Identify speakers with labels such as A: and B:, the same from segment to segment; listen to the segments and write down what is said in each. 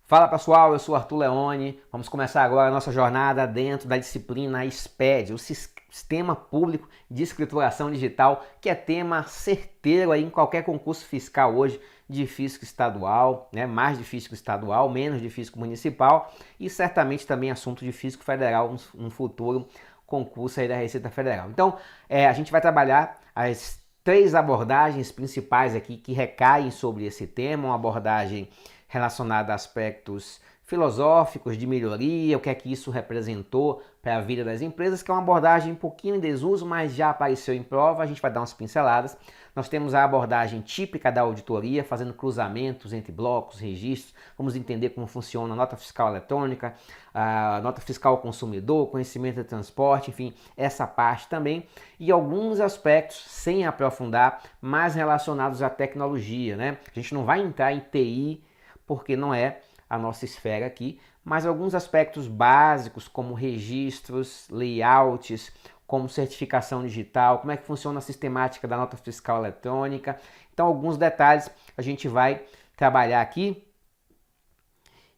A: Fala pessoal, eu sou Arthur Leone. Vamos começar agora a nossa jornada dentro da disciplina SPED, o Sistema Público de Escrituração Digital, que é tema certeiro aí em qualquer concurso fiscal hoje, de físico estadual, né? Mais de físico estadual, menos de físico municipal e certamente também assunto de físico federal no futuro concurso aí da Receita Federal. Então, a gente vai trabalhar as três abordagens principais aqui que recaem sobre esse tema, uma abordagem relacionada a aspectos filosóficos de melhoria, o que é que isso representou para a vida das empresas, que é uma abordagem um pouquinho em desuso, mas já apareceu em prova, a gente vai dar umas pinceladas. Nós temos a abordagem típica da auditoria, fazendo cruzamentos entre blocos, registros, vamos entender como funciona a nota fiscal eletrônica, a nota fiscal ao consumidor, conhecimento de transporte, enfim, essa parte também, e alguns aspectos, sem aprofundar, mais relacionados à tecnologia, né? A gente não vai entrar em TI, porque não é a nossa esfera aqui, mas alguns aspectos básicos como registros, layouts, como certificação digital, como é que funciona a sistemática da nota fiscal eletrônica. Então alguns detalhes a gente vai trabalhar aqui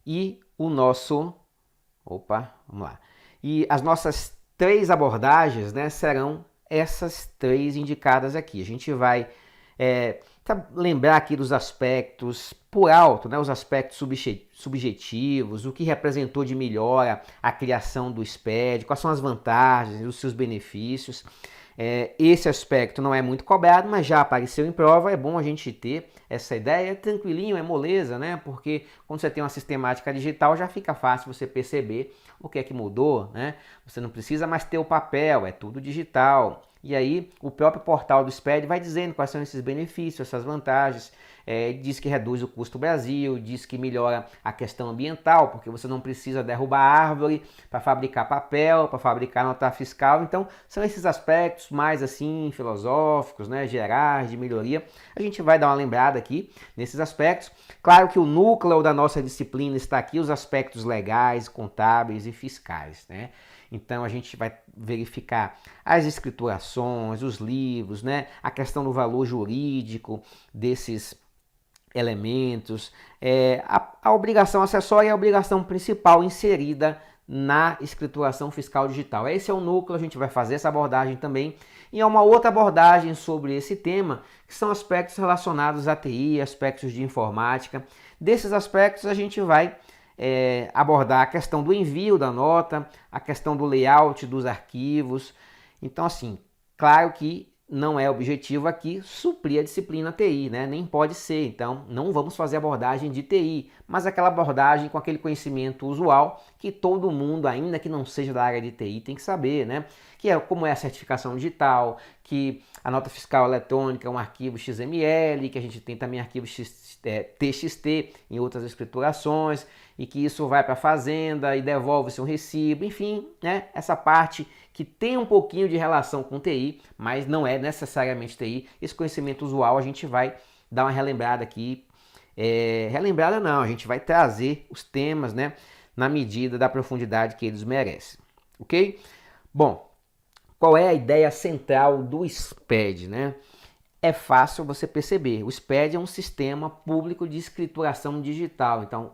A: e o nosso... vamos lá. E as nossas três abordagens, né, serão essas três indicadas aqui. A gente vai lembrar aqui dos aspectos por alto, né, os aspectos subjetivos, o que representou de melhora a criação do SPED, quais são as vantagens, os seus benefícios. Esse aspecto não é muito cobrado, mas já apareceu em prova, é bom a gente ter essa ideia, é tranquilinho, é moleza, né? Porque quando você tem uma sistemática digital já fica fácil você perceber o que é que mudou, né? Você não precisa mais ter o papel, é tudo digital. E aí o próprio portal do SPED vai dizendo quais são esses benefícios, essas vantagens, diz que reduz o custo do Brasil, diz que melhora a questão ambiental, porque você não precisa derrubar árvore para fabricar papel, para fabricar nota fiscal. Então são esses aspectos mais assim filosóficos, né, gerais, de melhoria. A gente vai dar uma lembrada aqui nesses aspectos. Claro que o núcleo da nossa disciplina está aqui, os aspectos legais, contábeis e fiscais, né? Então a gente vai verificar as escriturações, os livros, né? A questão do valor jurídico desses elementos, a obrigação acessória e a obrigação principal inserida na escrituração fiscal digital. Esse é o núcleo, a gente vai fazer essa abordagem também. E há uma outra abordagem sobre esse tema, que são aspectos relacionados à TI, aspectos de informática. Desses aspectos a gente vai abordar a questão do envio da nota, a questão do layout dos arquivos. Então, assim, claro que não é objetivo aqui suprir a disciplina TI, né? Nem pode ser, então não vamos fazer abordagem de TI, mas aquela abordagem com aquele conhecimento usual que todo mundo, ainda que não seja da área de TI, tem que saber, né? Que é como é a certificação digital, que a nota fiscal eletrônica é um arquivo XML, que a gente tem também arquivo TXT em outras escriturações, e que isso vai para a fazenda e devolve-se um recibo, enfim, né? Essa parte que tem um pouquinho de relação com TI, mas não é necessariamente TI. Esse conhecimento usual a gente vai dar uma relembrada aqui. Relembrada não, a gente vai trazer os temas, né, na medida da profundidade que eles merecem, ok? Bom, qual é a ideia central do SPED, né? É fácil você perceber. O SPED é um sistema público de escrituração digital. Então,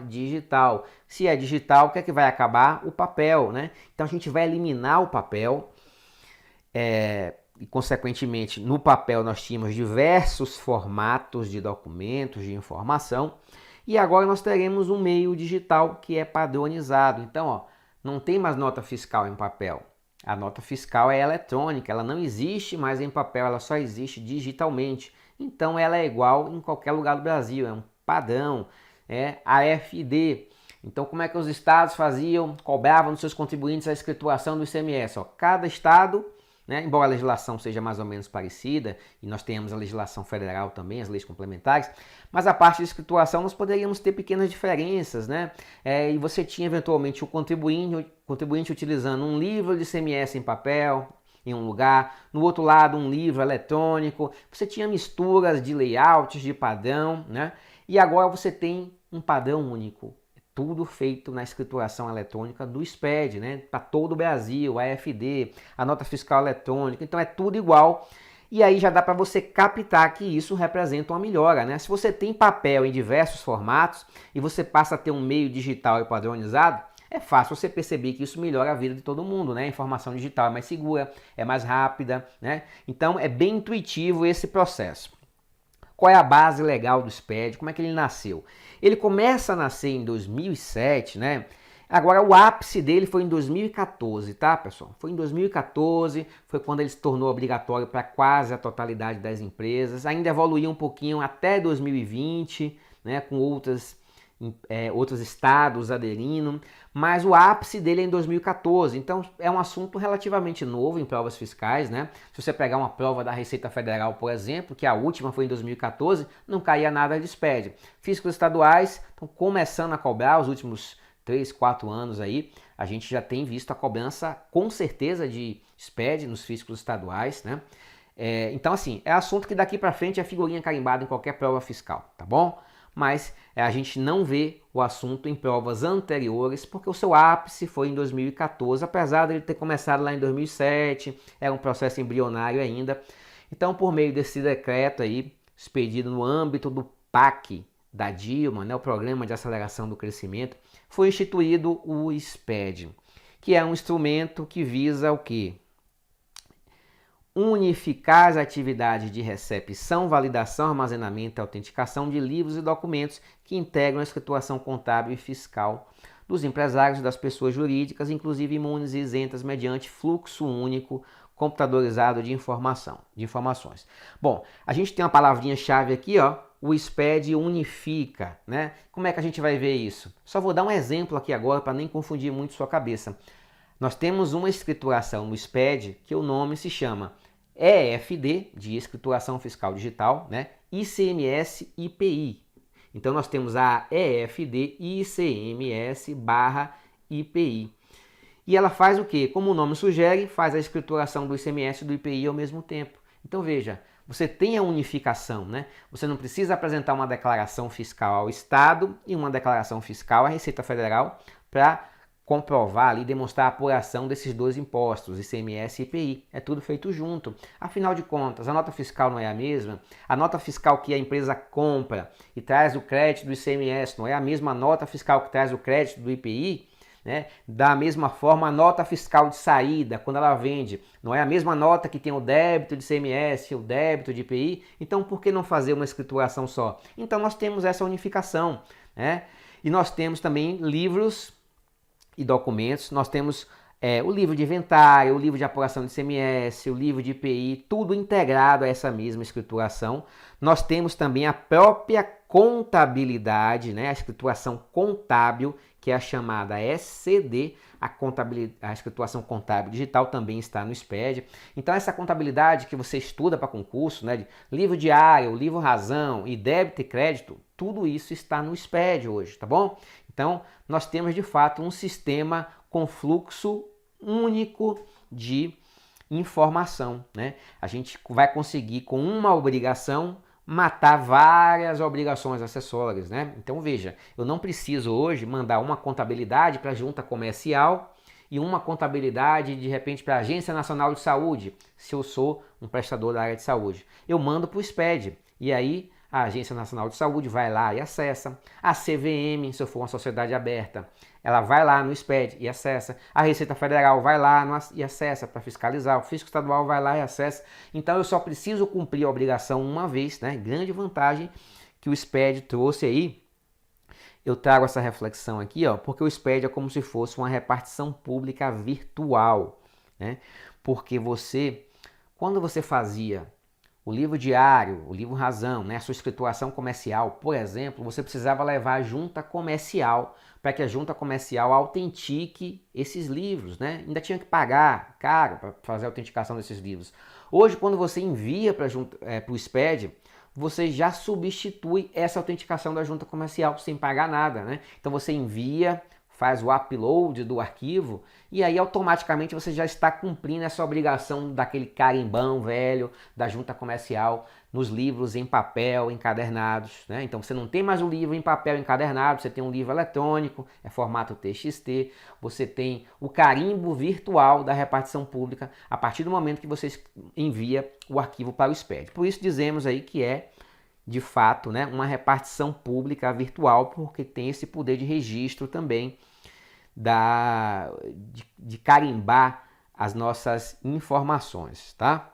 A: digital. Se é digital, o que é que vai acabar? O papel, né? Então, a gente vai eliminar o papel. E, consequentemente, no papel nós tínhamos diversos formatos de documentos, de informação. E agora nós teremos um meio digital que é padronizado. Então, ó, não tem mais nota fiscal em papel. A nota fiscal é eletrônica, ela não existe mais em papel, ela só existe digitalmente. Então ela é igual em qualquer lugar do Brasil, é um padrão, é AFD. Então como é que os estados faziam? Cobravam dos seus contribuintes a escrituração do ICMS. Ó, cada estado, né, embora a legislação seja mais ou menos parecida, e nós temos a legislação federal também, as leis complementares, mas a parte de escrituração nós poderíamos ter pequenas diferenças, né? E você tinha eventualmente o contribuinte utilizando um livro de ICMS em papel, em um lugar, no outro lado um livro eletrônico, você tinha misturas de layouts, de padrão, né? E agora você tem um padrão único. Tudo feito na escrituração eletrônica do SPED, né? Para todo o Brasil, a AFD, a nota fiscal eletrônica. Então é tudo igual. E aí já dá para você captar que isso representa uma melhora, né? Se você tem papel em diversos formatos e você passa a ter um meio digital e padronizado, é fácil você perceber que isso melhora a vida de todo mundo, né? A informação digital é mais segura, é mais rápida, né? Então é bem intuitivo esse processo. Qual é a base legal do SPED? Como é que ele nasceu? Ele começa a nascer em 2007, né? Agora, o ápice dele foi em 2014, tá, pessoal? Foi em 2014, foi quando ele se tornou obrigatório para quase a totalidade das empresas. Ainda evoluiu um pouquinho até 2020, né, com outros estados aderindo, mas o ápice dele é em 2014. Então, é um assunto relativamente novo em provas fiscais, né? Se você pegar uma prova da Receita Federal, por exemplo, que a última foi em 2014, não caía nada de SPED. Físicos estaduais estão começando a cobrar os últimos 3, 4 anos aí, a gente já tem visto a cobrança com certeza de SPED nos físicos estaduais, né? Então assim, é assunto que daqui para frente é figurinha carimbada em qualquer prova fiscal, tá bom? Mas a gente não vê o assunto em provas anteriores, porque o seu ápice foi em 2014, apesar dele ter começado lá em 2007, era um processo embrionário ainda. Então, por meio desse decreto aí, expedido no âmbito do PAC da Dilma, né, o Programa de Aceleração do Crescimento, foi instituído o SPED, que é um instrumento que visa o quê? Unificar as atividades de recepção, validação, armazenamento e autenticação de livros e documentos que integram a escrituração contábil e fiscal dos empresários e das pessoas jurídicas, inclusive imunes e isentas, mediante fluxo único computadorizado de informações. Bom, a gente tem uma palavrinha-chave aqui, ó, o SPED unifica, né? Como é que a gente vai ver isso? Só vou dar um exemplo aqui agora para nem confundir muito sua cabeça. Nós temos uma escrituração no SPED que o nome se chama EFD, de Escrituração Fiscal Digital, né? ICMS IPI. Então nós temos a EFD ICMS/IPI. E ela faz o quê? Como o nome sugere, faz a escrituração do ICMS e do IPI ao mesmo tempo. Então veja, você tem a unificação, né? Você não precisa apresentar uma declaração fiscal ao Estado e uma declaração fiscal à Receita Federal para comprovar ali, demonstrar a apuração desses dois impostos, ICMS e IPI. É tudo feito junto. Afinal de contas, a nota fiscal não é a mesma? A nota fiscal que a empresa compra e traz o crédito do ICMS não é a mesma nota fiscal que traz o crédito do IPI? Né? Da mesma forma, a nota fiscal de saída, quando ela vende, não é a mesma nota que tem o débito de ICMS, o débito de IPI? Então, por que não fazer uma escrituração só? Então, nós temos essa unificação, né? E nós temos também livros e documentos, nós temos o livro de inventário, o livro de apuração de ICMS, o livro de IPI, tudo integrado a essa mesma escrituração. Nós temos também a própria contabilidade, né? A escrituração contábil, que é a chamada SCD, a escrituração contábil digital também está no SPED. Então essa contabilidade que você estuda para concurso, né, de livro diário, livro razão e débito e crédito, tudo isso está no SPED hoje, tá bom? Então nós temos de fato um sistema com fluxo único de informação, né? A gente vai conseguir com uma obrigação matar várias obrigações acessórias, né? Então veja, eu não preciso hoje mandar uma contabilidade para a junta comercial e uma contabilidade de repente para a Agência Nacional de Saúde, se eu sou um prestador da área de saúde. Eu mando para o SPED e aí a Agência Nacional de Saúde vai lá e acessa. A CVM, se eu for uma sociedade aberta, ela vai lá no SPED e acessa. A Receita Federal vai lá e acessa para fiscalizar. O Fisco Estadual vai lá e acessa. Então eu só preciso cumprir a obrigação uma vez, né? Grande vantagem que o SPED trouxe aí. Eu trago essa reflexão aqui, ó, porque o SPED é como se fosse uma repartição pública virtual, né? Porque quando você fazia o livro diário, o livro razão, né, a sua escrituração comercial, por exemplo, você precisava levar a junta comercial para que a junta comercial autentique esses livros, né? Ainda tinha que pagar caro para fazer a autenticação desses livros. Hoje, quando você envia para o SPED, você já substitui essa autenticação da junta comercial sem pagar nada, né? Então você envia, faz o upload do arquivo e aí automaticamente você já está cumprindo essa obrigação daquele carimbão velho da junta comercial nos livros em papel, encadernados, né? Então você não tem mais um livro em papel encadernado, você tem um livro eletrônico, é formato TXT, você tem o carimbo virtual da repartição pública a partir do momento que você envia o arquivo para o SPED. Por isso dizemos aí que é de fato, né, uma repartição pública virtual, porque tem esse poder de registro também de carimbar as nossas informações, tá?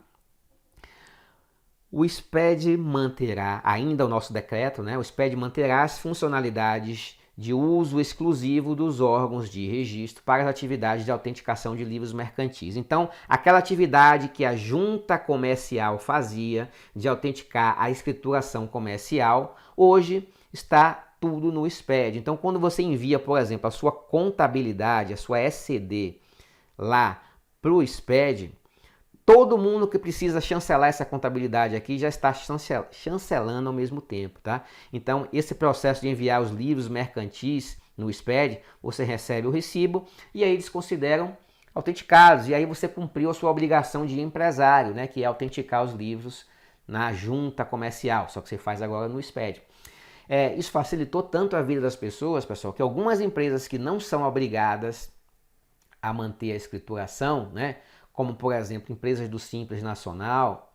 A: O SPED manterá, ainda o nosso decreto, né, o SPED manterá as funcionalidades de uso exclusivo dos órgãos de registro para as atividades de autenticação de livros mercantis. Então, aquela atividade que a junta comercial fazia de autenticar a escrituração comercial, hoje está tudo no SPED. Então, quando você envia, por exemplo, a sua contabilidade, a sua SCD lá para o SPED, todo mundo que precisa chancelar essa contabilidade aqui já está chancelando ao mesmo tempo, tá? Então, esse processo de enviar os livros mercantis no SPED, você recebe o recibo e aí eles consideram autenticados. E aí você cumpriu a sua obrigação de empresário, né? Que é autenticar os livros na junta comercial, só que você faz agora no SPED. Isso facilitou tanto a vida das pessoas, pessoal, que algumas empresas que não são obrigadas a manter a escrituração, né? Como, por exemplo, empresas do Simples Nacional,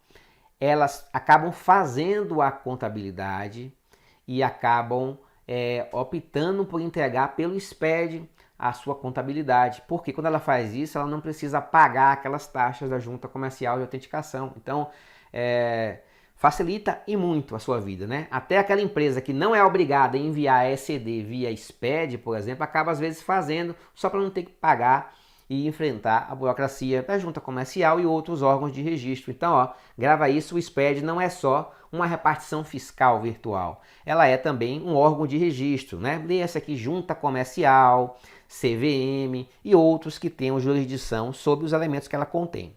A: elas acabam fazendo a contabilidade e acabam optando por entregar pelo SPED a sua contabilidade. Porque quando ela faz isso, ela não precisa pagar aquelas taxas da junta comercial de autenticação. Então, facilita e muito a sua vida, né? Até aquela empresa que não é obrigada a enviar SCD via SPED, por exemplo, acaba às vezes fazendo só para não ter que pagar e enfrentar a burocracia da junta comercial e outros órgãos de registro. Então, ó, grava isso, o SPED não é só uma repartição fiscal virtual, ela é também um órgão de registro, né? Leia-se aqui junta comercial, CVM e outros que tenham jurisdição sobre os elementos que ela contém.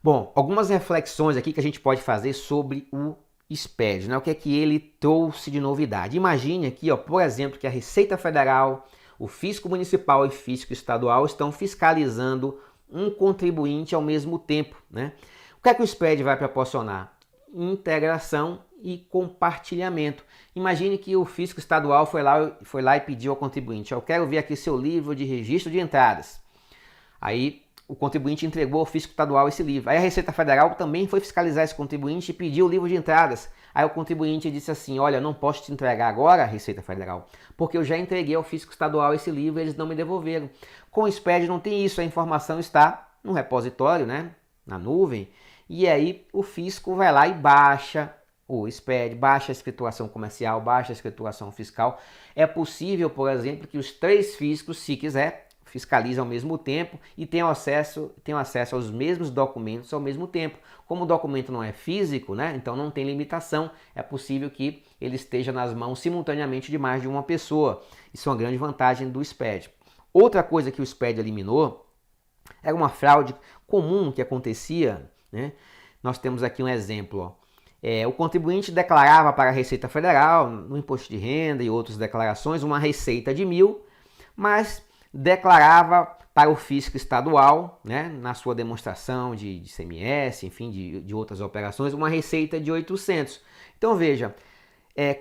A: Bom, algumas reflexões aqui que a gente pode fazer sobre o SPED, né? O que é que ele trouxe de novidade? Imagine aqui, ó, por exemplo, que a Receita Federal, o fisco municipal e fisco estadual estão fiscalizando um contribuinte ao mesmo tempo, né? O que é que o SPED vai proporcionar? Integração e compartilhamento. Imagine que o fisco estadual foi lá e pediu ao contribuinte: eu quero ver aqui seu livro de registro de entradas. Aí o contribuinte entregou ao fisco estadual esse livro. Aí a Receita Federal também foi fiscalizar esse contribuinte e pediu o livro de entradas. Aí o contribuinte disse assim: olha, não posso te entregar agora, Receita Federal, porque eu já entreguei ao fisco estadual esse livro e eles não me devolveram. Com o SPED não tem isso, a informação está no repositório, né, na nuvem, e aí o fisco vai lá e baixa o SPED, baixa a escrituração comercial, baixa a escrituração fiscal. É possível, por exemplo, que os três fiscos, se quiser, fiscalizam ao mesmo tempo e tenham acesso aos mesmos documentos ao mesmo tempo. Como o documento não é físico, né, então não tem limitação, é possível que ele esteja nas mãos simultaneamente de mais de uma pessoa. Isso é uma grande vantagem do SPED. Outra coisa que o SPED eliminou era uma fraude comum que acontecia, né? Nós temos aqui um exemplo, ó. O contribuinte declarava para a Receita Federal, no imposto de renda e outras declarações, uma receita de 1.000, mas declarava para o fisco estadual, né, na sua demonstração de ICMS, enfim, de outras operações, uma receita de 800. Então veja,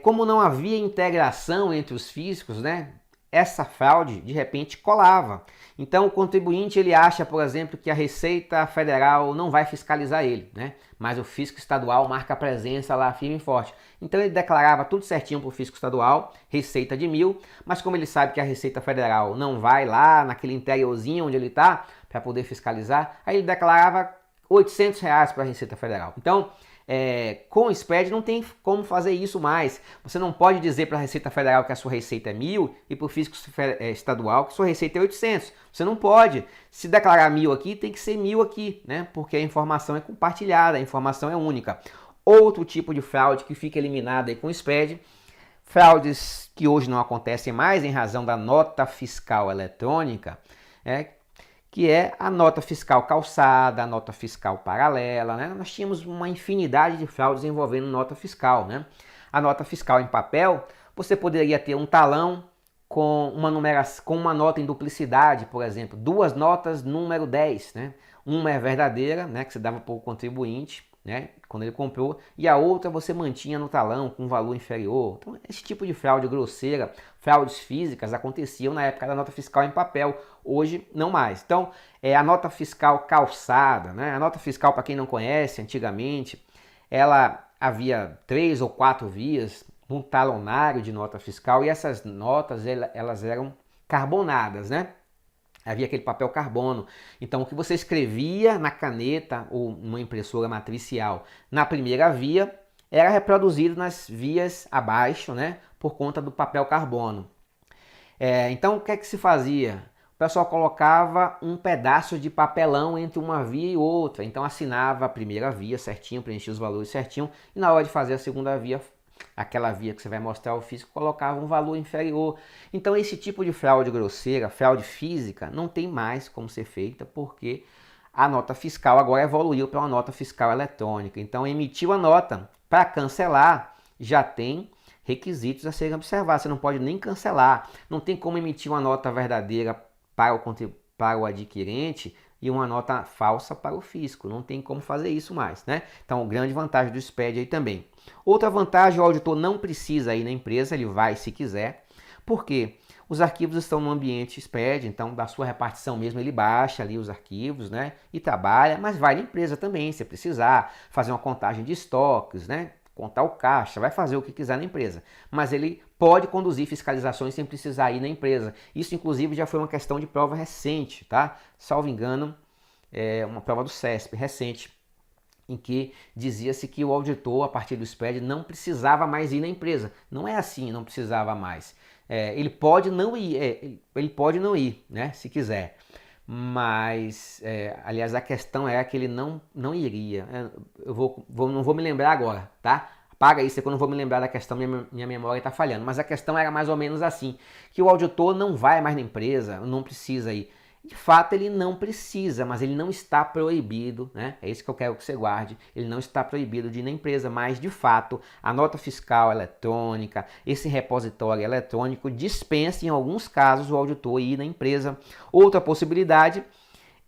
A: como não havia integração entre os fiscos, né, essa fraude de repente colava. Então o contribuinte ele acha, por exemplo, que a Receita Federal não vai fiscalizar ele, né? Mas o fisco estadual marca a presença lá firme e forte. Então ele declarava tudo certinho para o fisco estadual, receita de 1.000, mas como ele sabe que a Receita Federal não vai lá naquele interiorzinho onde ele está para poder fiscalizar, aí ele declarava R$800 para a Receita Federal. Então, com o SPED não tem como fazer isso mais. Você não pode dizer para a Receita Federal que a sua receita é 1.000 e para o fisco estadual que a sua receita é 800. Você não pode. Se declarar 1.000 aqui, tem que ser 1.000 aqui, né? Porque a informação é compartilhada, a informação é única. Outro tipo de fraude que fica eliminada aí com o SPED, fraudes que hoje não acontecem mais em razão da nota fiscal eletrônica, que é a nota fiscal calçada, a nota fiscal paralela, né? Nós tínhamos uma infinidade de fraudes envolvendo nota fiscal, né? A nota fiscal em papel, Você poderia ter um talão com uma numeração, com uma nota em duplicidade, por exemplo, duas notas número 10, né? Uma é verdadeira, né, que você dava para o contribuinte, né, quando ele comprou, e a outra você mantinha no talão com um valor inferior. Então, esse tipo de fraude grosseira, fraudes físicas aconteciam na época da nota fiscal em papel, hoje não mais. Então, a nota fiscal calçada, né? A nota fiscal, para quem não conhece, antigamente, ela havia 3 ou 4 vias, um talonário de nota fiscal, e essas notas elas eram carbonadas, né? Havia aquele papel carbono. Então, o que você escrevia na caneta ou numa impressora matricial na primeira via era reproduzido nas vias abaixo, né? Por conta do papel carbono. Então, o que é que se fazia? O pessoal colocava um pedaço de papelão entre uma via e outra. Então, assinava a primeira via certinho, preenchia os valores certinho. E na hora de fazer a segunda via, aquela via que você vai mostrar ao fisco, colocava um valor inferior. Então esse tipo de fraude grosseira, fraude física, não tem mais como ser feita, porque a nota fiscal agora evoluiu para uma nota fiscal eletrônica. Então emitiu a nota, para cancelar já tem requisitos a serem observados. Você não pode nem cancelar, não tem como emitir uma nota verdadeira para o adquirente e uma nota falsa para o fisco. Não tem como fazer isso mais, né? Então, grande vantagem do SPED aí também. Outra vantagem, o auditor não precisa ir na empresa, ele vai se quiser. Por quê? Os arquivos estão no ambiente SPED, então da sua repartição mesmo ele baixa ali os arquivos, né? E trabalha, mas vai na empresa também, se precisar, fazer uma contagem de estoques, né? Contar o caixa, vai fazer o que quiser na empresa. Mas ele pode conduzir fiscalizações sem precisar ir na empresa. Isso, inclusive, já foi uma questão de prova recente, tá? Salvo engano, uma prova do CESP recente, em que dizia-se que o auditor, a partir do SPED, não precisava mais ir na empresa. Não é assim, não precisava mais. Ele pode não ir, né? Se quiser. Mas, aliás, a questão é que ele não iria. Não vou me lembrar agora, tá? Apaga isso, que eu não vou me lembrar da questão, minha memória está falhando. Mas a questão era mais ou menos assim, que o auditor não vai mais na empresa, não precisa ir. De fato, ele não precisa, mas ele não está proibido, né? É isso que eu quero que você guarde. Ele não está proibido de ir na empresa, mas, de fato, a nota fiscal eletrônica, esse repositório eletrônico, dispensa, em alguns casos, o auditor ir na empresa. Outra possibilidade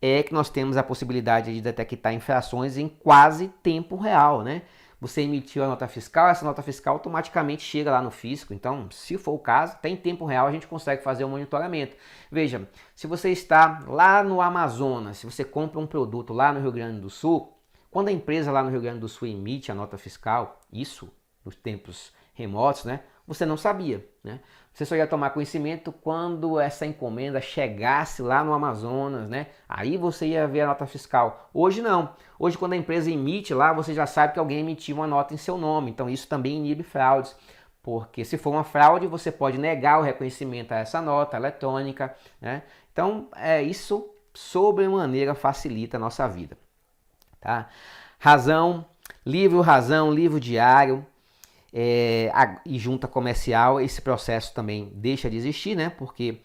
A: é que nós temos a possibilidade de detectar infrações em quase tempo real, né? Você emitiu a nota fiscal, essa nota fiscal automaticamente chega lá no fisco. Então, se for o caso, até em tempo real a gente consegue fazer o monitoramento. Veja, se você está lá no Amazonas, se você compra um produto lá no Rio Grande do Sul, quando a empresa lá no Rio Grande do Sul emite a nota fiscal, isso nos tempos remotos, né? Você não sabia, né? Você só ia tomar conhecimento quando essa encomenda chegasse lá no Amazonas, né? Aí você ia ver a nota fiscal. Hoje não. Hoje, quando a empresa emite lá, você já sabe que alguém emitiu uma nota em seu nome. Então isso também inibe fraudes. Porque se for uma fraude, você pode negar o reconhecimento a essa nota eletrônica, né? Então, isso sobremaneira facilita a nossa vida, tá? Razão, livro diário. E junta comercial, esse processo também deixa de existir, né? Porque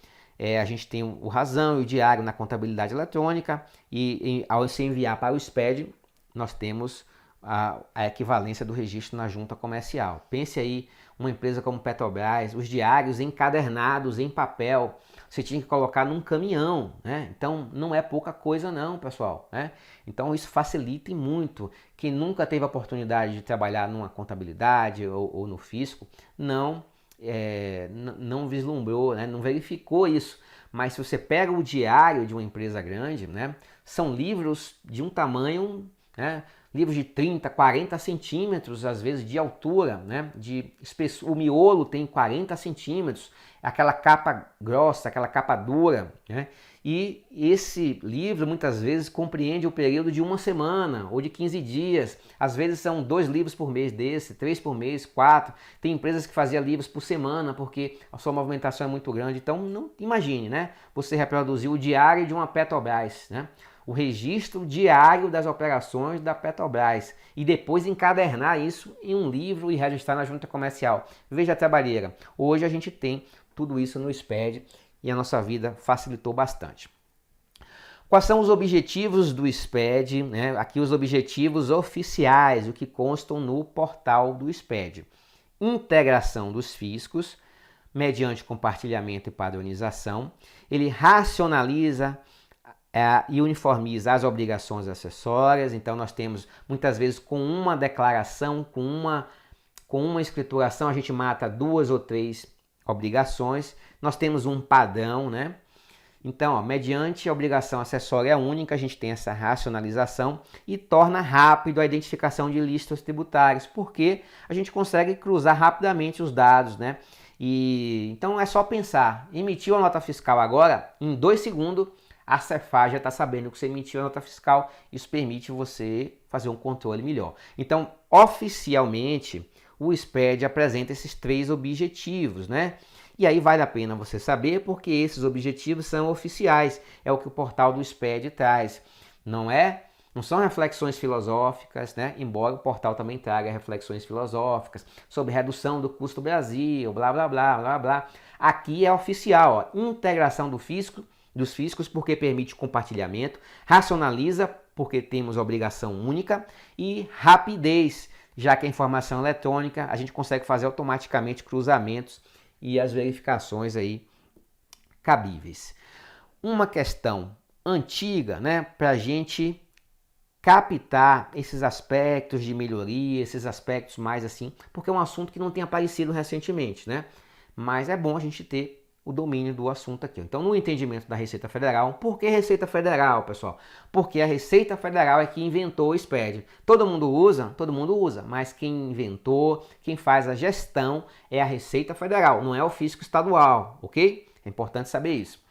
A: a gente tem o razão e o diário na contabilidade eletrônica e ao se enviar para o SPED, nós temos a equivalência do registro na junta comercial. Pense aí, uma empresa como Petrobras, os diários encadernados em papel, você tinha que colocar num caminhão, né? Então não é pouca coisa não, pessoal, né? Então isso facilita muito. Quem nunca teve a oportunidade de trabalhar numa contabilidade ou no fisco, não vislumbrou, né? Não verificou isso. Mas se você pega o diário de uma empresa grande, né? São livros de um tamanho, né? Livros de 30, 40 centímetros, às vezes, de altura, né? O miolo tem 40 centímetros, aquela capa grossa, aquela capa dura, né? E esse livro, muitas vezes, compreende o período de uma semana ou de 15 dias. Às vezes são 2 livros por mês 3 por mês, 4. Tem empresas que faziam livros por semana, porque a sua movimentação é muito grande. Então, não imagine, né? Você reproduzir o diário de uma Petrobras, né? O registro diário das operações da Petrobras e depois encadernar isso em um livro e registrar na junta comercial. Veja a trabalheira. Hoje a gente tem tudo isso no SPED e a nossa vida facilitou bastante. Quais são os objetivos do SPED, né? Aqui os objetivos oficiais, o que constam no portal do SPED. integração dos fiscos, mediante compartilhamento e padronização. Ele racionaliza e uniformiza as obrigações acessórias. Então nós temos, muitas vezes, com uma declaração, com uma escrituração, a gente mata 2 ou 3 obrigações. Nós temos um padrão, né? Então, mediante a obrigação acessória única, a gente tem essa racionalização e torna rápido a identificação de listas tributárias, porque a gente consegue cruzar rapidamente os dados, né? Então é só pensar, emitiu a nota fiscal agora, em 2 segundos, a Cefaz já está sabendo que você emitiu a nota fiscal, isso permite você fazer um controle melhor. Então, oficialmente, o SPED apresenta esses 3 objetivos, né? E aí vale a pena você saber, porque esses objetivos são oficiais, é o que o portal do SPED traz. Não são reflexões filosóficas, né? Embora o portal também traga reflexões filosóficas sobre redução do custo do Brasil, blá, blá, blá, blá, blá. Aqui é oficial, ó, integração dos fiscos, porque permite compartilhamento, racionaliza, porque temos obrigação única, e rapidez, já que a informação eletrônica, a gente consegue fazer automaticamente cruzamentos e as verificações aí cabíveis. Uma questão antiga, né, para a gente captar esses aspectos de melhoria, esses aspectos mais assim, porque é um assunto que não tem aparecido recentemente, né? Mas é bom a gente ter o domínio do assunto aqui. Então, no entendimento da Receita Federal, por que Receita Federal, pessoal? Porque a Receita Federal é que inventou o SPED. Todo mundo usa, mas quem inventou, quem faz a gestão é a Receita Federal, não é o fisco estadual, ok? É importante saber isso.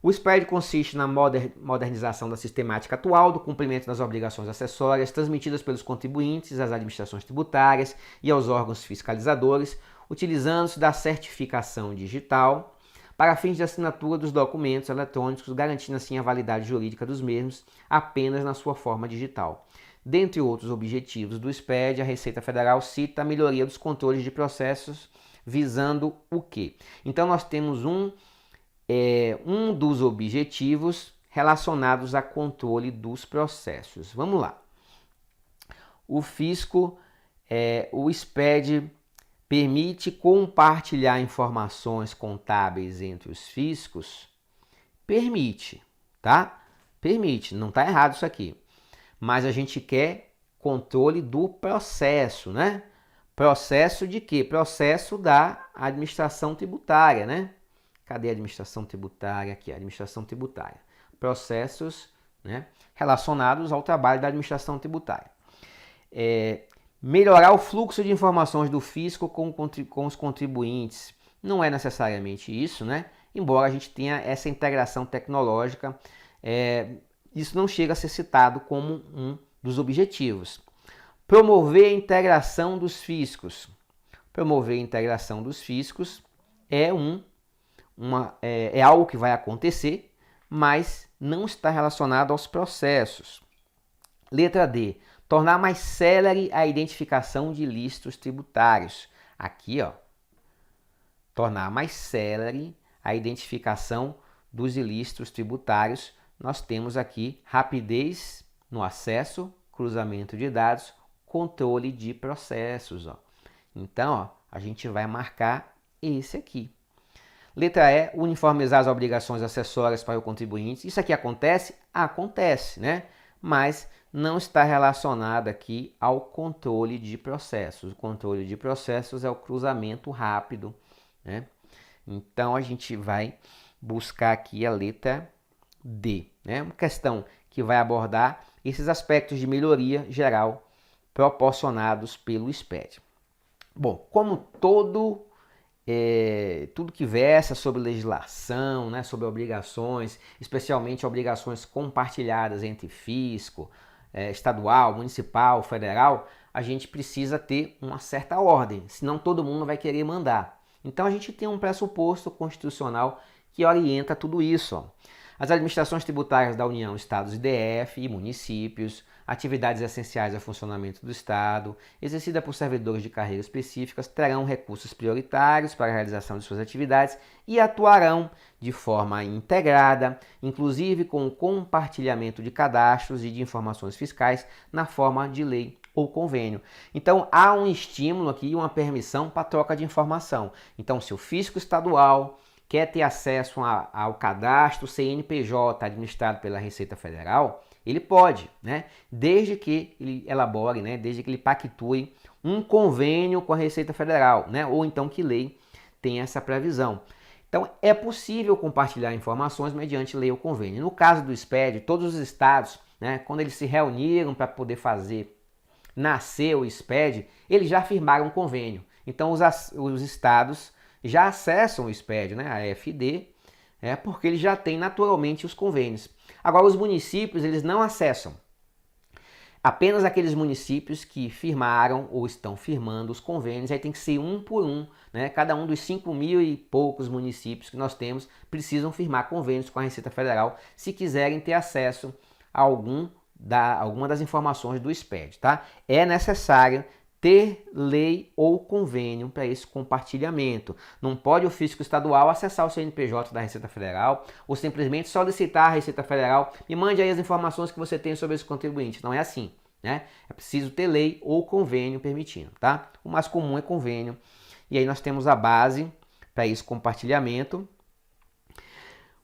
A: O SPED consiste na modernização da sistemática atual do cumprimento das obrigações acessórias transmitidas pelos contribuintes às administrações tributárias e aos órgãos fiscalizadores, utilizando-se da certificação digital para fins de assinatura dos documentos eletrônicos, garantindo assim a validade jurídica dos mesmos apenas na sua forma digital. Dentre outros objetivos do SPED, a Receita Federal cita a melhoria dos controles de processos, visando o quê? Então nós temos um dos objetivos relacionados a controle dos processos. Vamos lá. O fisco, o SPED permite compartilhar informações contábeis entre os fiscos? Permite, tá? Permite, não está errado isso aqui. Mas a gente quer controle do processo, né? Processo de quê? Processo da administração tributária, né? Cadê a administração tributária? Aqui, a administração tributária. Processos, né, relacionados ao trabalho da administração tributária. Melhorar o fluxo de informações do fisco com os contribuintes. Não é necessariamente isso, né? Embora a gente tenha essa integração tecnológica, isso não chega a ser citado como um dos objetivos. Promover a integração dos fiscos. Promover a integração dos fiscos é algo que vai acontecer, mas não está relacionado aos processos. Letra D. Tornar mais célere a identificação de ilícitos tributários. Aqui, ó, tornar mais célere a identificação dos ilícitos tributários. Nós temos aqui rapidez no acesso, cruzamento de dados, controle de processos. Ó. Então, ó, a gente vai marcar esse aqui. Letra E, uniformizar as obrigações acessórias para o contribuinte. Isso aqui acontece? Acontece, né? Mas não está relacionado aqui ao controle de processos. O controle de processos é o cruzamento rápido, né? Então, a gente vai buscar aqui a letra D, né? Uma questão que vai abordar esses aspectos de melhoria geral proporcionados pelo SPED. Bom, como tudo que versa sobre legislação, né, sobre obrigações, especialmente obrigações compartilhadas entre fisco, estadual, municipal, federal, a gente precisa ter uma certa ordem, senão todo mundo vai querer mandar. Então a gente tem um pressuposto constitucional que orienta tudo isso. Ó. As administrações tributárias da União, Estados e DF e municípios, atividades essenciais ao funcionamento do Estado, exercida por servidores de carreiras específicas, terão recursos prioritários para a realização de suas atividades e atuarão de forma integrada, inclusive com o compartilhamento de cadastros e de informações fiscais na forma de lei ou convênio. Então há um estímulo aqui, uma permissão para troca de informação. Então se o fisco estadual quer ter acesso ao cadastro CNPJ administrado pela Receita Federal, ele pode, né? Desde que ele elabore, né? Desde que ele pactue um convênio com a Receita Federal, né? Ou então que lei tenha essa previsão. Então é possível compartilhar informações mediante lei ou convênio. No caso do SPED, todos os estados, né? Quando eles se reuniram para poder fazer nascer o SPED, eles já firmaram um convênio. Então os estados já acessam o SPED, né, a EFD, porque eles já têm naturalmente os convênios. Agora os municípios eles não acessam. Apenas aqueles municípios que firmaram ou estão firmando os convênios, aí tem que ser um por um, né? Cada um dos 5.000 e poucos municípios que nós temos precisam firmar convênios com a Receita Federal se quiserem ter acesso a alguma das informações do SPED, tá? É necessário ter lei ou convênio para esse compartilhamento. Não pode o fisco estadual acessar o CNPJ da Receita Federal ou simplesmente solicitar a Receita Federal e mande aí as informações que você tem sobre esse contribuinte. Não é assim, né? É preciso ter lei ou convênio permitindo, tá? O mais comum é convênio. E aí nós temos a base para esse compartilhamento.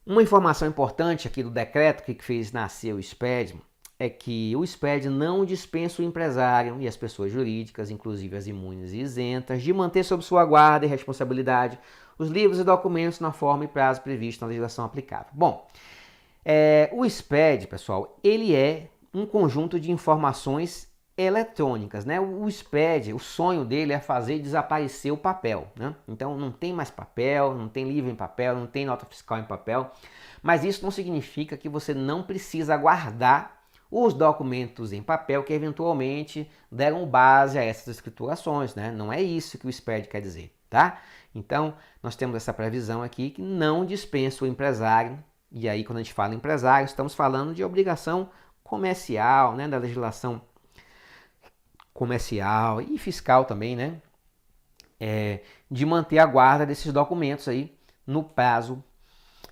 A: Uma informação importante aqui do decreto que fez nascer o SPED é que o SPED não dispensa o empresário e as pessoas jurídicas, inclusive as imunes e isentas, de manter sob sua guarda e responsabilidade os livros e documentos na forma e prazo previsto na legislação aplicável. Bom, o SPED, pessoal, ele é um conjunto de informações eletrônicas, né? O SPED, o sonho dele é fazer desaparecer o papel, né? Então não tem mais papel, não tem livro em papel, não tem nota fiscal em papel, mas isso não significa que você não precisa guardar os documentos em papel que eventualmente deram base a essas escriturações, né? Não é isso que o SPED quer dizer, tá? Então, nós temos essa previsão aqui que não dispensa o empresário, e aí quando a gente fala empresário, estamos falando de obrigação comercial, né? Da legislação comercial e fiscal também, né? De manter a guarda desses documentos aí no prazo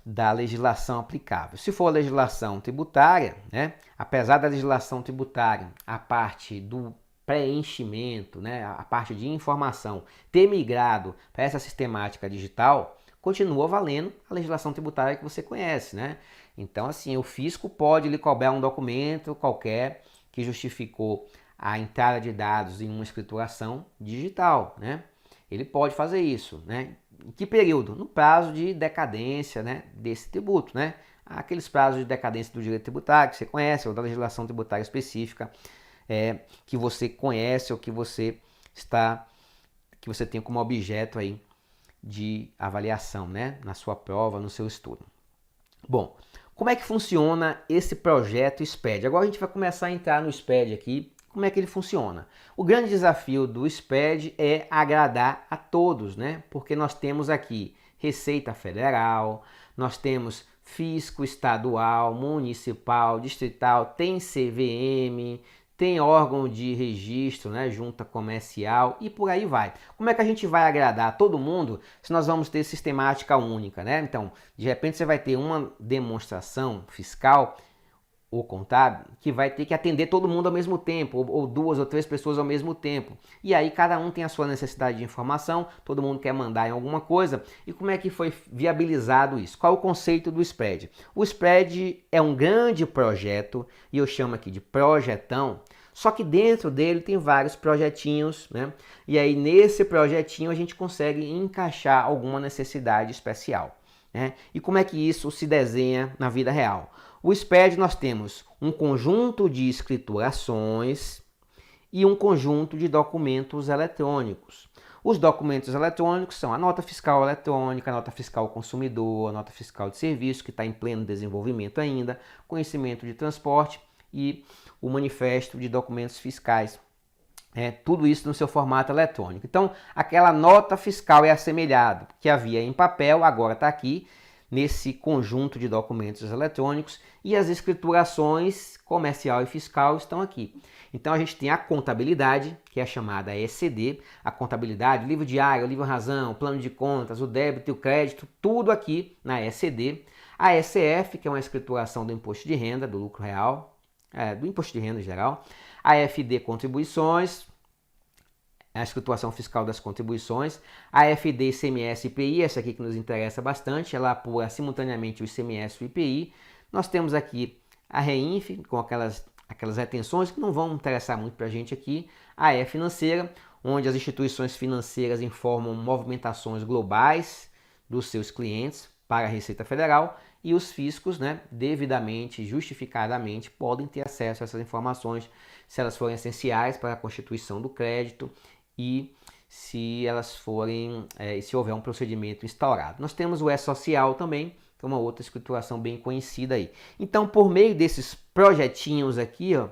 A: da legislação aplicável. Se for a legislação tributária, né, apesar da legislação tributária, a parte do preenchimento, né, a parte de informação ter migrado para essa sistemática digital, continua valendo a legislação tributária que você conhece, né? Então, assim, o fisco pode lhe cobrar um documento qualquer que justificou a entrada de dados em uma escrituração digital, né? Ele pode fazer isso, né? Em que período? No prazo de decadência, né, desse tributo, né? Aqueles prazos de decadência do direito tributário que você conhece, ou da legislação tributária específica que você conhece ou que você tem como objeto aí de avaliação, né, na sua prova, no seu estudo. Bom, como é que funciona esse projeto SPED? Agora a gente vai começar a entrar no SPED aqui. Como é que ele funciona? O grande desafio do SPED é agradar a todos, né? Porque nós temos aqui Receita Federal, nós temos fisco estadual, municipal, distrital, tem CVM, tem órgão de registro, né? Junta comercial e por aí vai. Como é que a gente vai agradar todo mundo se nós vamos ter sistemática única, né? Então, de repente você vai ter uma demonstração fiscal ou contábil que vai ter que atender todo mundo ao mesmo tempo, ou 2 ou 3 pessoas ao mesmo tempo. E aí cada um tem a sua necessidade de informação, todo mundo quer mandar em alguma coisa. E como é que foi viabilizado isso? Qual é o conceito do SPED? O SPED é um grande projeto, e eu chamo aqui de projetão, só que dentro dele tem vários projetinhos, né? E aí nesse projetinho a gente consegue encaixar alguma necessidade especial, né? E como é que isso se desenha na vida real? O SPED nós temos um conjunto de escriturações e um conjunto de documentos eletrônicos. Os documentos eletrônicos são a nota fiscal eletrônica, a nota fiscal consumidor, a nota fiscal de serviço, que está em pleno desenvolvimento ainda, conhecimento de transporte e o manifesto de documentos fiscais. Tudo isso no seu formato eletrônico. Então, aquela nota fiscal é assemelhada, que havia em papel, agora está aqui, nesse conjunto de documentos eletrônicos, e as escriturações comercial e fiscal estão aqui. Então a gente tem a contabilidade, que é a chamada ECD, a contabilidade, livro diário, livro razão, plano de contas, o débito e o crédito, tudo aqui na ECD. A ECF, que é uma escrituração do imposto de renda, do lucro real, do imposto de renda em geral, AFD contribuições, a escrituração fiscal das contribuições, AFD, ICMS e IPI, essa aqui que nos interessa bastante, ela apura simultaneamente o ICMS e o IPI. Nós temos aqui a REINF, com aquelas retenções que não vão interessar muito para a gente aqui, a E financeira, onde as instituições financeiras informam movimentações globais dos seus clientes para a Receita Federal, e os fiscos, né, devidamente, justificadamente, podem ter acesso a essas informações se elas forem essenciais para a constituição do crédito e se elas forem, se houver um procedimento instaurado. Nós temos o E-Social também, que é uma outra escrituração bem conhecida aí. Então, por meio desses projetinhos aqui, ó,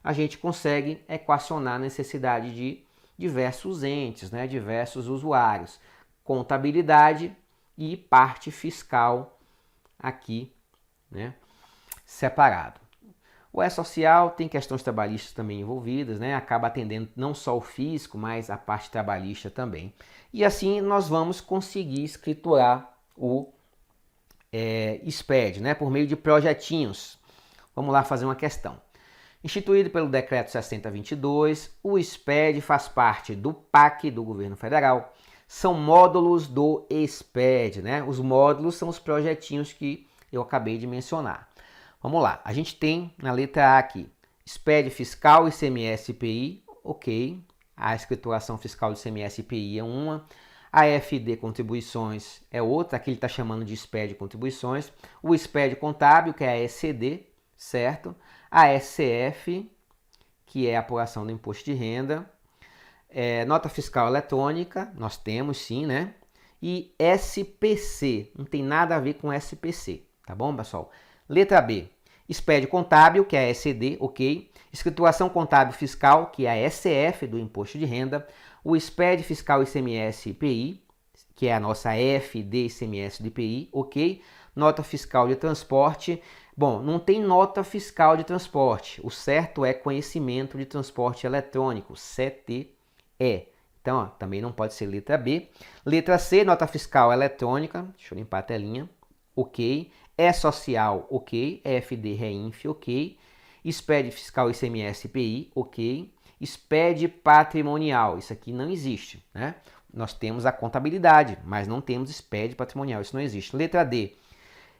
A: a gente consegue equacionar a necessidade de diversos entes, né, diversos usuários, contabilidade e parte fiscal aqui, né, separado. O E-Social tem questões trabalhistas também envolvidas, né, acaba atendendo não só o fisco, mas a parte trabalhista também. E assim nós vamos conseguir escriturar o SPED, né, por meio de projetinhos. Vamos lá fazer uma questão. Instituído pelo Decreto 6022, o SPED faz parte do PAC do Governo Federal. São módulos do SPED, né? Os módulos são os projetinhos que eu acabei de mencionar. Vamos lá, a gente tem na letra A aqui, SPED fiscal, ICMS e IPI, ok. A escrituração fiscal do ICMS e IPI é uma. A AFD contribuições é outra, aqui ele está chamando de SPED contribuições. O SPED contábil, que é a ECD, certo? A SCF, que é a apuração do imposto de renda. Nota fiscal eletrônica, nós temos sim, né? E SPC, não tem nada a ver com SPC, tá bom, pessoal? Letra B, SPED contábil, que é a ECD, ok. Escrituração contábil fiscal, que é a SCF do imposto de renda. O SPED fiscal ICMS e IPI, que é a nossa FD ICMS de IPI, ok. Nota fiscal de transporte. Bom, não tem nota fiscal de transporte. O certo é conhecimento de transporte eletrônico, CTE. Então, ó, também não pode ser letra B. Letra C, nota fiscal eletrônica. Deixa eu limpar a telinha. Ok. E-Social, ok. FD REINF, ok. SPED fiscal ICMS IPI, ok. SPED patrimonial, isso aqui não existe, né? Nós temos a contabilidade, mas não temos SPED patrimonial, isso não existe. Letra D,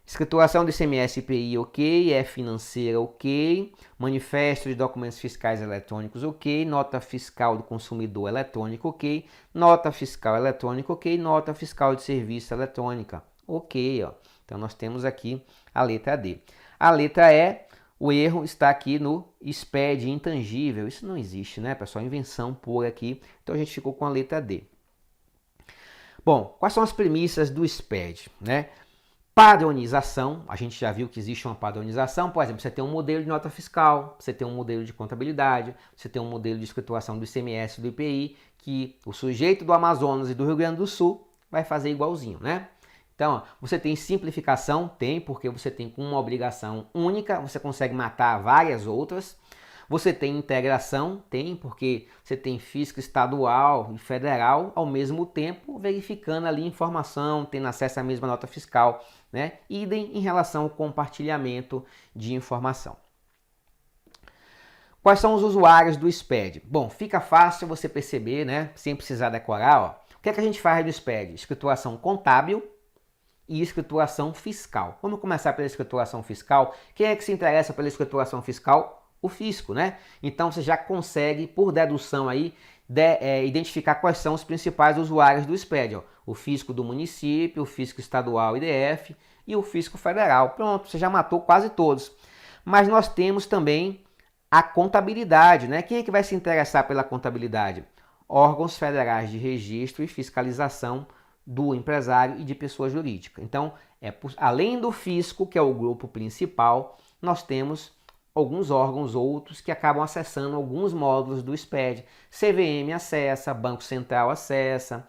A: escrituração do ICMS IPI, ok. E financeira, ok. Manifesto de documentos fiscais eletrônicos, ok. Nota fiscal do consumidor eletrônico, ok. Nota fiscal eletrônica, ok. Nota fiscal de serviço eletrônica, ok. Ó. Então nós temos aqui a letra D. A letra E, o erro está aqui no SPED intangível. Isso não existe, né, pessoal? Invenção pura aqui. Então a gente ficou com a letra D. Bom, quais são as premissas do SPED, né? Padronização, a gente já viu que existe uma padronização, por exemplo, você tem um modelo de nota fiscal, você tem um modelo de contabilidade, você tem um modelo de escrituração do ICMS e do IPI, que o sujeito do Amazonas e do Rio Grande do Sul vai fazer igualzinho, né? Então, você tem simplificação? Tem, porque você tem uma obrigação única, você consegue matar várias outras. Você tem integração? Tem, porque você tem fisco estadual e federal ao mesmo tempo, verificando ali informação, tendo acesso à mesma nota fiscal, né? Idem em relação ao compartilhamento de informação. Quais são os usuários do SPED? Bom, fica fácil você perceber, né? Sem precisar decorar, ó. O que é que a gente faz do SPED? Escrituração contábil e escrituração fiscal. Vamos começar pela escrituração fiscal. Quem é que se interessa pela escrituração fiscal? O fisco, né? Então você já consegue, por dedução aí, identificar quais são os principais usuários do SPED. Ó. O fisco do município, o fisco estadual IDF e o fisco federal. Pronto, você já matou quase todos. Mas nós temos também a contabilidade, né? Quem é que vai se interessar pela contabilidade? Órgãos federais de registro e fiscalização do empresário e de pessoa jurídica. Então, além do fisco, que é o grupo principal, nós temos alguns órgãos outros que acabam acessando alguns módulos do SPED. CVM acessa, Banco Central acessa,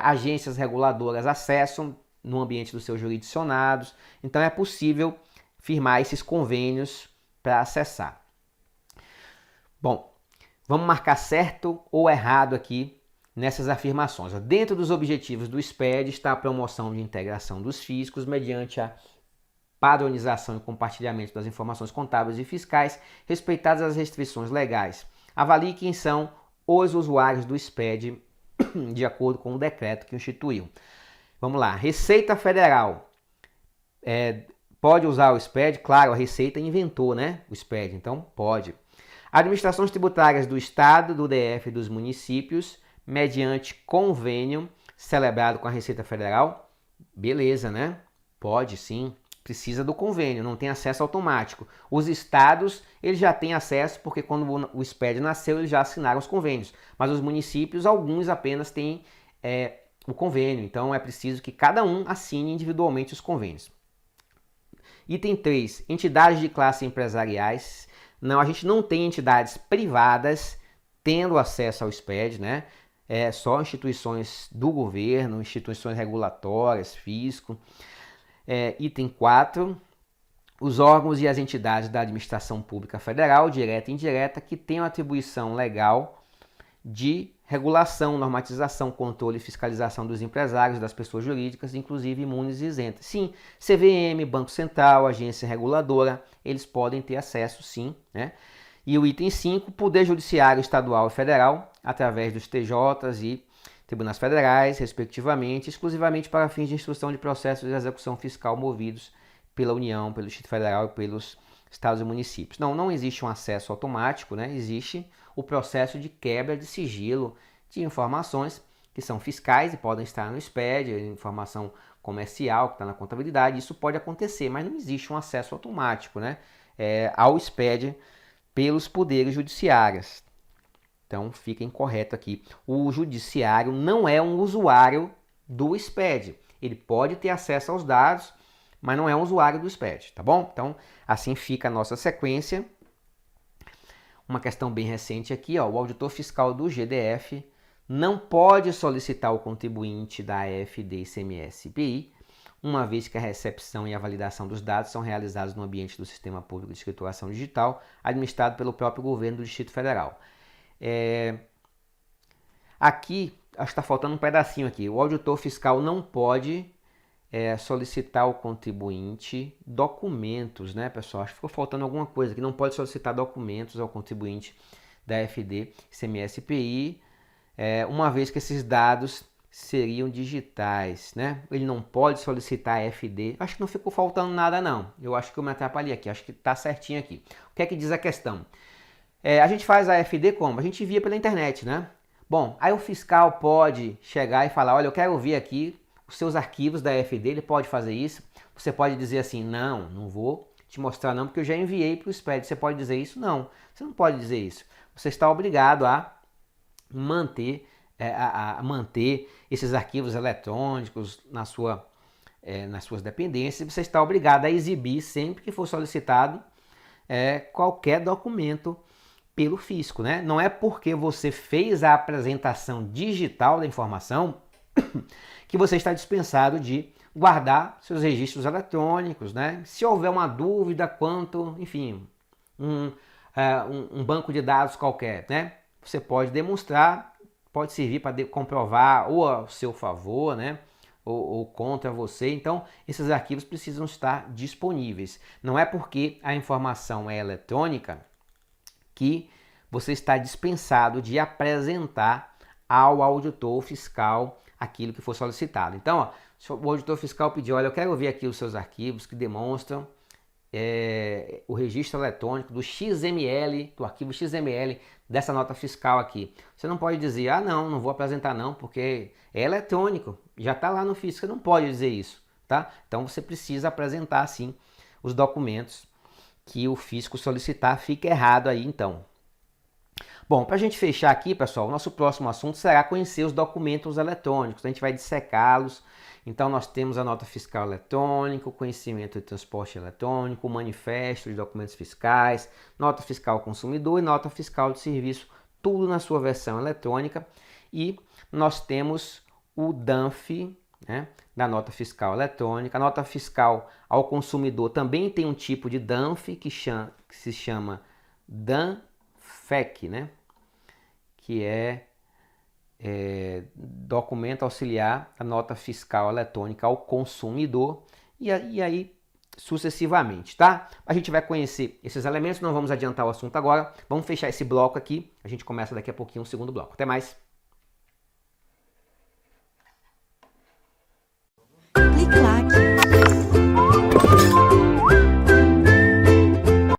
A: agências reguladoras acessam no ambiente dos seus jurisdicionados. Então é possível firmar esses convênios para acessar. Bom, vamos marcar certo ou errado aqui nessas afirmações. Dentro dos objetivos do SPED está a promoção de integração dos fiscos mediante a padronização e compartilhamento das informações contábeis e fiscais, respeitadas as restrições legais. Avalie quem são os usuários do SPED de acordo com o decreto que instituiu. Vamos lá, Receita Federal. Pode usar o SPED? Claro, a Receita inventou, né? O SPED, então pode. Administrações tributárias do Estado, do DF e dos municípios, mediante convênio celebrado com a Receita Federal. Beleza, né? Pode sim. Precisa do convênio, não tem acesso automático. Os estados, eles já têm acesso porque quando o SPED nasceu, eles já assinaram os convênios. Mas os municípios, alguns apenas têm o convênio. Então é preciso que cada um assine individualmente os convênios. Item 3, entidades de classe empresariais. Não, a gente não tem entidades privadas tendo acesso ao SPED, né? É só instituições do governo, instituições regulatórias, fisco. Item 4, os órgãos e as entidades da administração pública federal, direta e indireta, que tenham atribuição legal de regulação, normatização, controle e fiscalização dos empresários, das pessoas jurídicas, inclusive imunes e isentas. Sim, CVM, Banco Central, agência reguladora, eles podem ter acesso sim, né? E o item 5, Poder Judiciário Estadual e Federal, através dos TJs e tribunais federais, respectivamente, exclusivamente para fins de instrução de processos de execução fiscal movidos pela União, pelo Distrito Federal e pelos estados e municípios. Não existe um acesso automático, né? Existe o processo de quebra de sigilo de informações que são fiscais e podem estar no SPED, informação comercial que está na contabilidade. Isso pode acontecer, mas não existe um acesso automático, né? Ao SPED pelos poderes judiciários. Então fica incorreto aqui. O judiciário não é um usuário do SPED. Ele pode ter acesso aos dados, mas não é um usuário do SPED, tá bom? Então assim fica a nossa sequência. Uma questão bem recente aqui, ó, o auditor fiscal do GDF não pode solicitar o contribuinte da AFD, ICMS e IPI, uma vez que a recepção e a validação dos dados são realizados no ambiente do Sistema Público de Escrituração Digital, administrado pelo próprio governo do Distrito Federal. Aqui, acho que está faltando um pedacinho aqui. O auditor fiscal não pode solicitar ao contribuinte documentos, né, pessoal? Acho que ficou faltando alguma coisa aqui. Não pode solicitar documentos ao contribuinte da FD, ICMS e IPI, uma vez que esses dados seriam digitais, né? Ele não pode solicitar FD. Acho que não ficou faltando nada, não. Eu acho que eu me atrapalhei aqui. Acho que está certinho aqui. O que é que diz a questão? A gente faz a FD como? A gente envia pela internet, né? Bom, aí o fiscal pode chegar e falar, olha, eu quero ver aqui os seus arquivos da FD, ele pode fazer isso. Você pode dizer assim, não vou te mostrar não, porque eu já enviei para o SPED. Você pode dizer isso? Não, você não pode dizer isso. Você está obrigado a manter, esses arquivos eletrônicos nas suas dependências. Você está obrigado a exibir sempre que for solicitado qualquer documento pelo fisco, né? Não é porque você fez a apresentação digital da informação que você está dispensado de guardar seus registros eletrônicos, né? Se houver uma dúvida quanto, enfim, um banco de dados qualquer, né? Você pode demonstrar, pode servir para comprovar ou a seu favor, né? Ou contra você. Então, esses arquivos precisam estar disponíveis. Não é porque a informação é eletrônica que você está dispensado de apresentar ao auditor fiscal aquilo que for solicitado. Então, ó, o auditor fiscal pediu, olha, eu quero ver aqui os seus arquivos que demonstram o registro eletrônico do XML, do arquivo XML dessa nota fiscal aqui. Você não pode dizer, não vou apresentar não, porque é eletrônico, já está lá no fisco, você não pode dizer isso, tá? Então você precisa apresentar sim os documentos que o fisco solicitar, fica errado aí então. Bom, para a gente fechar aqui, pessoal, o nosso próximo assunto será conhecer os documentos eletrônicos. A gente vai dissecá-los. Então, nós temos a nota fiscal eletrônica, o conhecimento de transporte eletrônico, o manifesto de documentos fiscais, nota fiscal ao consumidor e nota fiscal de serviço, tudo na sua versão eletrônica. E nós temos o DANF, né, da nota fiscal eletrônica. A nota fiscal ao consumidor também tem um tipo de DANF que se chama DANFEC, né? Que é documento auxiliar a nota fiscal eletrônica ao consumidor. E aí sucessivamente, tá? A gente vai conhecer esses elementos, não vamos adiantar o assunto agora, vamos fechar esse bloco aqui, a gente começa daqui a pouquinho o segundo bloco. Até mais!